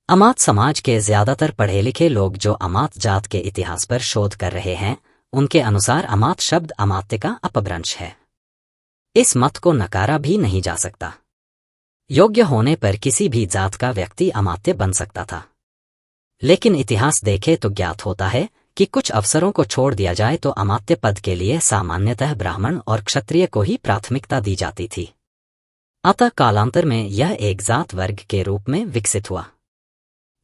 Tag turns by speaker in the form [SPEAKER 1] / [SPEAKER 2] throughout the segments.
[SPEAKER 1] अमात समाज के ज्यादातर पढ़े लिखे लोग जो अमात जात के इतिहास पर शोध कर रहे हैं, उनके अनुसार अमात शब्द अमात्य का अपभ्रंश है। इस मत को नकारा भी नहीं जा सकता। योग्य होने पर किसी भी जात का व्यक्ति अमात्य बन सकता था, लेकिन इतिहास देखे तो ज्ञात होता है कि कुछ अवसरों को छोड़ दिया जाए तो अमात्य पद के लिए सामान्यतः ब्राह्मण और क्षत्रिय को ही प्राथमिकता दी जाती थी। अतः कालांतर में यह एक जात वर्ग के रूप में विकसित हुआ,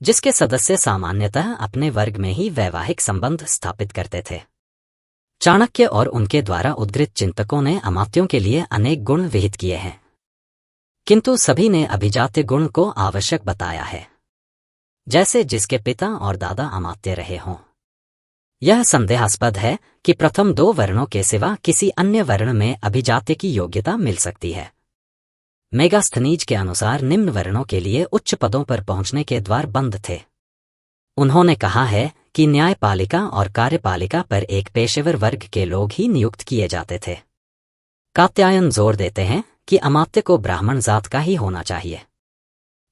[SPEAKER 1] जिसके सदस्य सामान्यतः अपने वर्ग में ही वैवाहिक संबंध स्थापित करते थे। चाणक्य और उनके द्वारा उद्धृत चिंतकों ने अमात्यों के लिए अनेक गुण विहित किए हैं, किंतु सभी ने अभिजात्य गुण को आवश्यक बताया है, जैसे जिसके पिता और दादा अमात्य रहे हों। यह संदेहास्पद है कि प्रथम दो वर्णों के सिवा किसी अन्य वर्ण में अभिजात्य की योग्यता मिल सकती है। मेगास्थनीज के अनुसार निम्न वर्णों के लिए उच्च पदों पर पहुंचने के द्वार बंद थे। उन्होंने कहा है कि न्यायपालिका और कार्यपालिका पर एक पेशेवर वर्ग के लोग ही नियुक्त किए जाते थे। कात्यायन जोर देते हैं कि अमात्य को ब्राह्मण जात का ही होना चाहिए।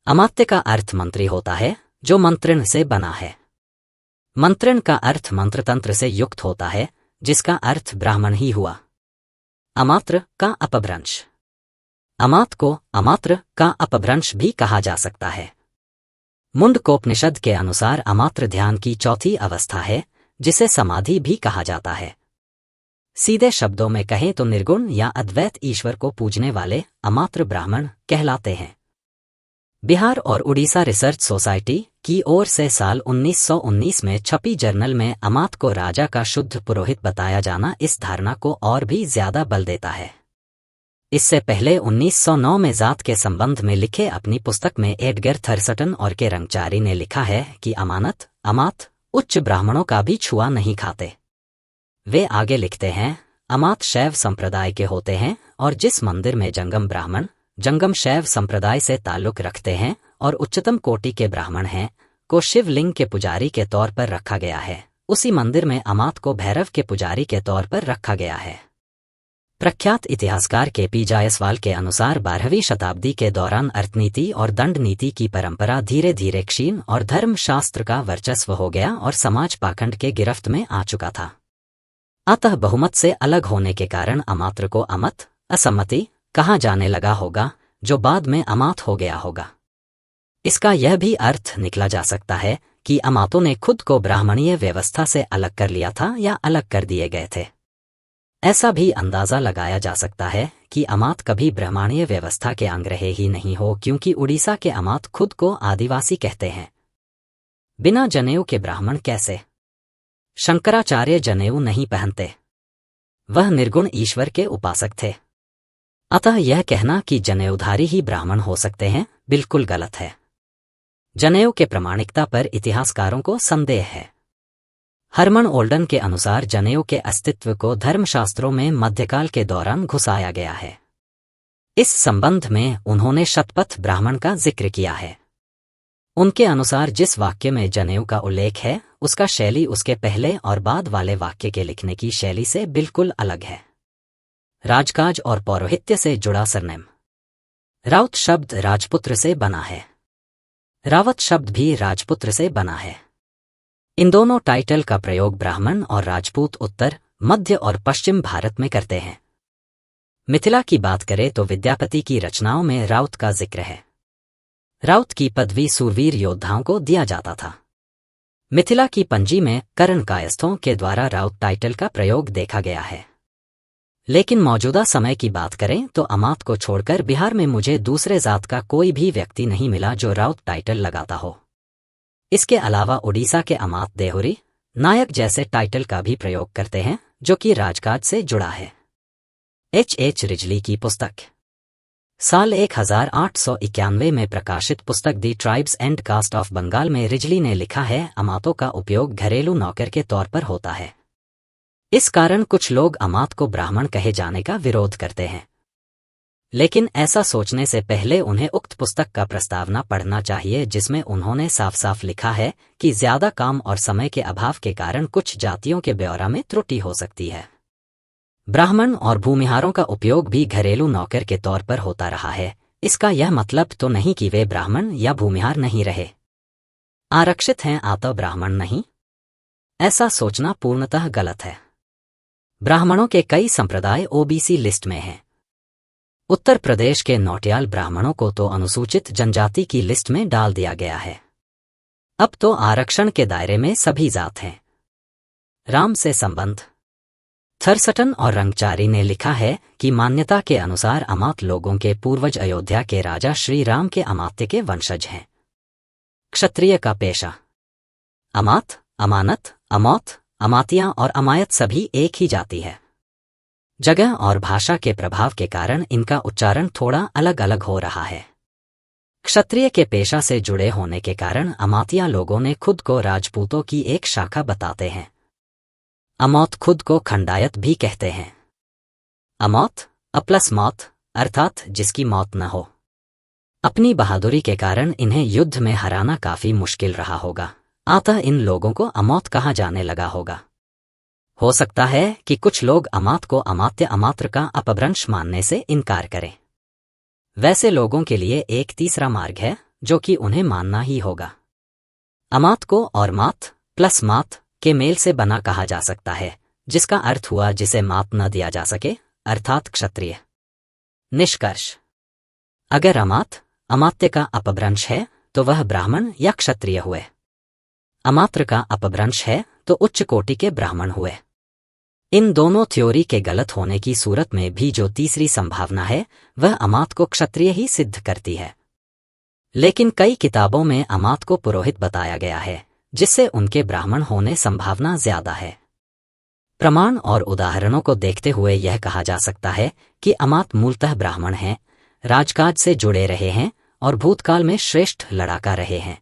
[SPEAKER 1] अमात्य का अर्थ मंत्री होता है, जो मंत्रण से बना है। मंत्रण का अर्थ मंत्रतंत्र से युक्त होता है, जिसका अर्थ ब्राह्मण ही हुआ। अमात्र का अपभ्रंश। अमात को अमात्र का अपभ्रंश भी कहा जा सकता है। मुंडकोपनिषद के अनुसार अमात्र ध्यान की चौथी अवस्था है, जिसे समाधि भी कहा जाता है। सीधे शब्दों में कहें तो निर्गुण या अद्वैत ईश्वर को पूजने वाले अमात्र ब्राह्मण कहलाते हैं। बिहार और उड़ीसा रिसर्च सोसाइटी की ओर से साल 1919 में छपी जर्नल में अमात को राजा का शुद्ध पुरोहित बताया जाना इस धारणा को और भी ज्यादा बल देता है। इससे पहले 1909 में जात के संबंध में लिखे अपनी पुस्तक में एडगर थर्सटन और के रंगचारी ने लिखा है कि अमात उच्च ब्राह्मणों का भी छुआ नहीं खाते। वे आगे लिखते हैं, अमात शैव संप्रदाय के होते हैं और जिस मंदिर में जंगम ब्राह्मण जंगम शैव संप्रदाय से ताल्लुक रखते हैं और उच्चतम कोटि के ब्राह्मण हैं, को शिवलिंग के पुजारी के तौर पर रखा गया है, उसी मंदिर में अमात को भैरव के पुजारी के तौर पर रखा गया है। प्रख्यात इतिहासकार के.पी. जायसवाल के अनुसार 12वीं शताब्दी के दौरान अर्थनीति और दंड नीति की परंपरा धीरे धीरे क्षीण और धर्मशास्त्र का वर्चस्व हो गया और समाज पाखंड के गिरफ्त में आ चुका था। अतः बहुमत से अलग होने के कारण अमात्र को अमत असम्मति कहा जाने लगा होगा, जो बाद में अमात हो गया होगा। इसका यह भी अर्थ निकला जा सकता है कि अमातों ने खुद को ब्राह्मणीय व्यवस्था से अलग कर लिया था या अलग कर दिए गए थे। ऐसा भी अंदाजा लगाया जा सकता है कि अमात कभी ब्राह्मणीय व्यवस्था के अंग रहे ही नहीं हो, क्योंकि उड़ीसा के अमात खुद को आदिवासी कहते हैं। बिना जनेऊ के ब्राह्मण कैसे? शंकराचार्य जनेऊ नहीं पहनते। वह निर्गुण ईश्वर के उपासक थे। अतः यह कहना कि जनेऊधारी ही ब्राह्मण हो सकते हैं बिल्कुल गलत है। जनेऊ के प्रामाणिकता पर इतिहासकारों को संदेह है। हरमन ओल्डन के अनुसार जनेऊ के अस्तित्व को धर्मशास्त्रों में मध्यकाल के दौरान घुसाया गया है। इस संबंध में उन्होंने शतपथ ब्राह्मण का जिक्र किया है। उनके अनुसार जिस वाक्य में जनेऊ का उल्लेख है, उसका शैली उसके पहले और बाद वाले वाक्य के लिखने की शैली से बिल्कुल अलग है। राजकाज और पौरोहित्य से जुड़ा सरनेम। राउत शब्द राजपुत्र से बना है। रावत शब्द भी राजपुत्र से बना है। इन दोनों टाइटल का प्रयोग ब्राह्मण और राजपूत उत्तर, मध्य और पश्चिम भारत में करते हैं। मिथिला की बात करें तो विद्यापति की रचनाओं में राउत का जिक्र है। राउत की पदवी सूरवीर योद्धाओं को दिया जाता था। मिथिला की पंजी में कर्ण कायस्थों के द्वारा राउत टाइटल का प्रयोग देखा गया है। लेकिन मौजूदा समय की बात करें तो अमात को छोड़कर बिहार में मुझे दूसरे जात का कोई भी व्यक्ति नहीं मिला जो राउत टाइटल लगाता हो। इसके अलावा उड़ीसा के अमात देहुरी, नायक जैसे टाइटल का भी प्रयोग करते हैं, जो कि राजकाज से जुड़ा है। H. रिजली की पुस्तक। साल 1891 में प्रकाशित पुस्तक the tribes and caste of Bengal में रिजली ने लिखा है, अमातों का उपयोग घरेलू नौकर के तौर पर होता है। इस कारण कुछ लोग अमात को ब्राह्मण कहे जाने का विरोध करते हैं, लेकिन ऐसा सोचने से पहले उन्हें उक्त पुस्तक का प्रस्तावना पढ़ना चाहिए, जिसमें उन्होंने साफ साफ लिखा है कि ज्यादा काम और समय के अभाव के कारण कुछ जातियों के ब्यौरा में त्रुटि हो सकती है। ब्राह्मण और भूमिहारों का उपयोग भी घरेलू नौकर के तौर पर होता रहा है। इसका यह मतलब तो नहीं कि वे ब्राह्मण या भूमिहार नहीं रहे। आरक्षित हैं आतो ब्राह्मण नहीं। ऐसा सोचना पूर्णतः गलत है। ब्राह्मणों के कई संप्रदाय ओबीसी लिस्ट में हैं। उत्तर प्रदेश के नौटियाल ब्राह्मणों को तो अनुसूचित जनजाति की लिस्ट में डाल दिया गया है। अब तो आरक्षण के दायरे में सभी जात हैं। राम से संबंध। थरसटन और रंगचारी ने लिखा है कि मान्यता के अनुसार अमात लोगों के पूर्वज अयोध्या के राजा श्री राम के अमात्य के वंशज हैं। क्षत्रिय का पेशा। अमात, अमानत, अमौत, अमातियां और अमायत सभी एक ही जाति है। जगह और भाषा के प्रभाव के कारण इनका उच्चारण थोड़ा अलग अलग हो रहा है। क्षत्रिय के पेशा से जुड़े होने के कारण अमातिया लोगों ने खुद को राजपूतों की एक शाखा बताते हैं। अमौत खुद को खंडायत भी कहते हैं। अमौत, अप्लस मौत, अर्थात जिसकी मौत न हो। अपनी बहादुरी के कारण इन्हें युद्ध में हराना काफी मुश्किल रहा होगा, अतः इन लोगों को अमौत कहा जाने लगा होगा। हो सकता है कि कुछ लोग अमात को अमात्य अमात्र का अपभ्रंश मानने से इनकार करें। वैसे लोगों के लिए एक तीसरा मार्ग है जो कि उन्हें मानना ही होगा। अमात को और मात प्लस मात के मेल से बना कहा जा सकता है, जिसका अर्थ हुआ जिसे मात न दिया जा सके, अर्थात क्षत्रिय। निष्कर्ष। अगर अमात अमात्य का अपभ्रंश है तो वह ब्राह्मण या क्षत्रिय हुए। अमात्र का अपभ्रंश है तो उच्च कोटि के ब्राह्मण हुए। इन दोनों थ्योरी के गलत होने की सूरत में भी जो तीसरी संभावना है वह अमात को क्षत्रिय ही सिद्ध करती है। लेकिन कई किताबों में अमात को पुरोहित बताया गया है, जिससे उनके ब्राह्मण होने संभावना ज्यादा है। प्रमाण और उदाहरणों को देखते हुए यह कहा जा सकता है कि अमात मूलतः ब्राह्मण हैं, राजकाज से जुड़े रहे हैं और भूतकाल में श्रेष्ठ लड़ाका रहे हैं।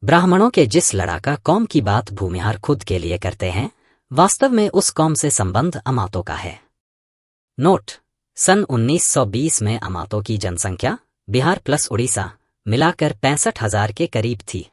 [SPEAKER 1] ब्राह्मणों के जिस लड़ाका कौम की बात भूमिहार खुद के लिए करते हैं, वास्तव में उस कौम से संबंध अमातों का है। नोट: सन 1920 में अमातों की जनसंख्या बिहार प्लस उड़ीसा मिलाकर 65,000 के करीब थी।